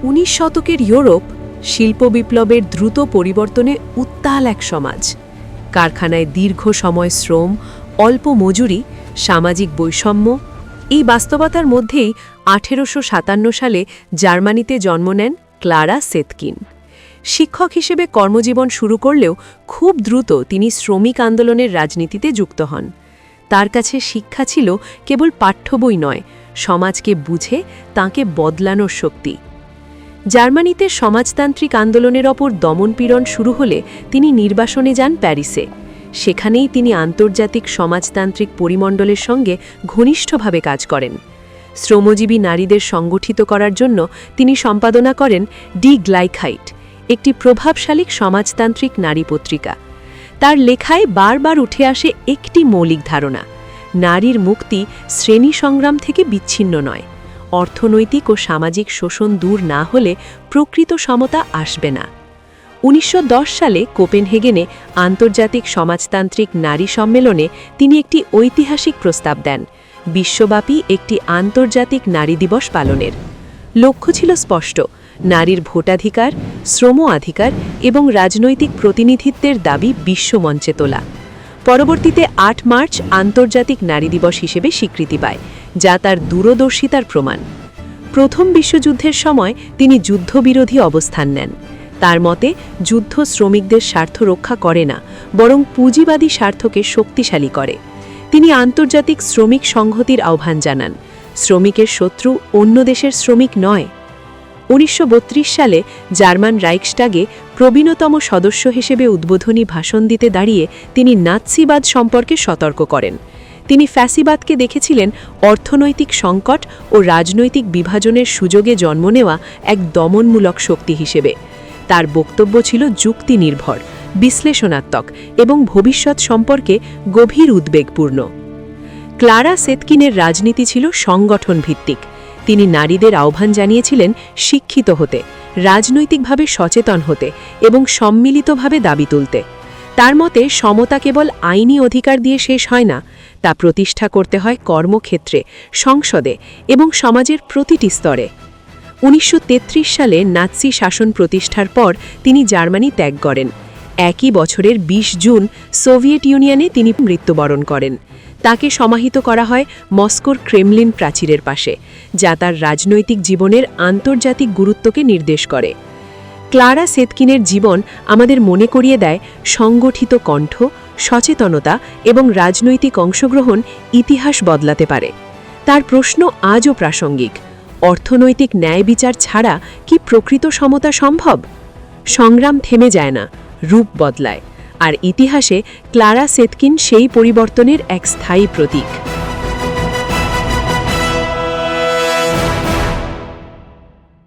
19 শতকের ইউরোপ শিল্প বিপ্লবের দ্রুত পরিবর্তনে উত্তাল এক সমাজ। কারখানায় দীর্ঘ সময় শ্রম, অল্প মজুরি, সামাজিক বৈষম্য, এই বাস্তবতার মধ্যেই 1857 সালে জার্মানিতে জন্ম নেন ক্লারা সেতকিন। শিক্ষক হিসেবে কর্মজীবন শুরু করলেও খুব দ্রুত তিনি শ্রমিক আন্দোলনের রাজনীতিতে যুক্ত হন। তার কাছে শিক্ষা ছিল কেবল পাঠ্য বই নয়, সমাজকে বুঝে তাঁকে বদলানোর শক্তি। জার্মানিতে সমাজতান্ত্রিক আন্দোলনের ওপর দমনপীড়ন শুরু হলে তিনি নির্বাসনে যান প্যারিসে। সেখানেই তিনি আন্তর্জাতিক সমাজতান্ত্রিক পরিমণ্ডলের সঙ্গে ঘনিষ্ঠভাবে কাজ করেন। শ্রমজীবী নারীদের সংগঠিত করার জন্য তিনি সম্পাদনা করেন ডি গ্লাইকহাইট, একটি প্রভাবশালী সমাজতান্ত্রিক নারী পত্রিকা। তার লেখায় বারবার উঠে আসে একটি মৌলিক ধারণা: নারীর মুক্তি শ্রেণী সংগ্রাম থেকে বিচ্ছিন্ন নয়। অর্থনৈতিক ও সামাজিক শোষণ দূর না হলে প্রকৃত সমতা আসবে না। 1910 সালে কোপেনহেগেনে আন্তর্জাতিক সমাজতান্ত্রিক নারী সম্মেলনে তিনি একটি ঐতিহাসিক প্রস্তাব দেন: বিশ্বব্যাপী একটি আন্তর্জাতিক নারী দিবস পালনের। লক্ষ্য ছিল স্পষ্ট: নারীর ভোটাধিকার, শ্রম অধিকার এবং রাজনৈতিক প্রতিনিধিত্বের দাবি বিশ্বমঞ্চে তোলা। পরবর্তীতে 8 মার্চ আন্তর্জাতিক নারী দিবস হিসেবে স্বীকৃতি পায়, যা তার দূরদর্শিতার প্রমাণ। প্রথম বিশ্বযুদ্ধের সময় তিনি যুদ্ধবিরোধী অবস্থান নেন। তার মতে, যুদ্ধ শ্রমিকদের স্বার্থ রক্ষা করে না, বরং পুঁজিবাদী স্বার্থকে শক্তিশালী করে। তিনি আন্তর্জাতিক শ্রমিক সংহতির আহ্বান জানান: শ্রমিকের শত্রু অন্য দেশের শ্রমিক নয়। 1932 সালে জার্মান রাইখস্টাগে প্রবীণতম সদস্য হিসেবে উদ্বোধনী ভাষণ দিতে দাঁড়িয়ে তিনি নাৎসিবাদ সম্পর্কে সতর্ক করেন। তিনি ফ্যাসিবাদকে দেখেছিলেন অর্থনৈতিক সংকট ও রাজনৈতিক বিভাজনের সুযোগে জন্ম নেওয়া এক দমনমূলক শক্তি হিসেবে। তার বক্তব্য ছিল যুক্তি নির্ভর, বিশ্লেষণাত্মক এবং ভবিষ্যৎ সম্পর্কে গভীর উদ্বেগপূর্ণ। ক্লারা সেতকিনের রাজনীতি ছিল সংগঠন ভিত্তিক। তিনি নারীদের আহ্বান জানিয়েছিলেন শিক্ষিত হতে, রাজনৈতিকভাবে সচেতন হতে এবং সম্মিলিতভাবে দাবি তুলতে। তার মতে, সমতা কেবল আইনি অধিকার দিয়ে শেষ হয় না, তা প্রতিষ্ঠা করতে হয় কর্মক্ষেত্রে, সংসদে এবং সমাজের প্রতিটি স্তরে। 1933 সালে নাৎসি শাসন প্রতিষ্ঠার পর তিনি জার্মানি ত্যাগ করেন। একই বছরের 20 জুন সোভিয়েত ইউনিয়নে তিনি মৃত্যুবরণ করেন। তাকে সমাহিত করা হয় মস্কোর ক্রেমলিন প্রাচীরের পাশে, যা তার রাজনৈতিক জীবনের আন্তর্জাতিক গুরুত্বকে নির্দেশ করে। ক্লারা সেতকিনের জীবন আমাদের মনে করিয়ে দেয় সংগঠিত কণ্ঠ, সচেতনতা এবং রাজনৈতিক অংশগ্রহণ ইতিহাস বদলাতে পারে। তার প্রশ্ন আজও প্রাসঙ্গিক: অর্থনৈতিক ন্যায় বিচার ছাড়া কি প্রকৃত সমতা সম্ভব? সংগ্রাম থেমে যায় না, রূপ বদলায়, আর ইতিহাসে ক্লারা সেতকিন সেই পরিবর্তনের এক স্থায়ী প্রতীক।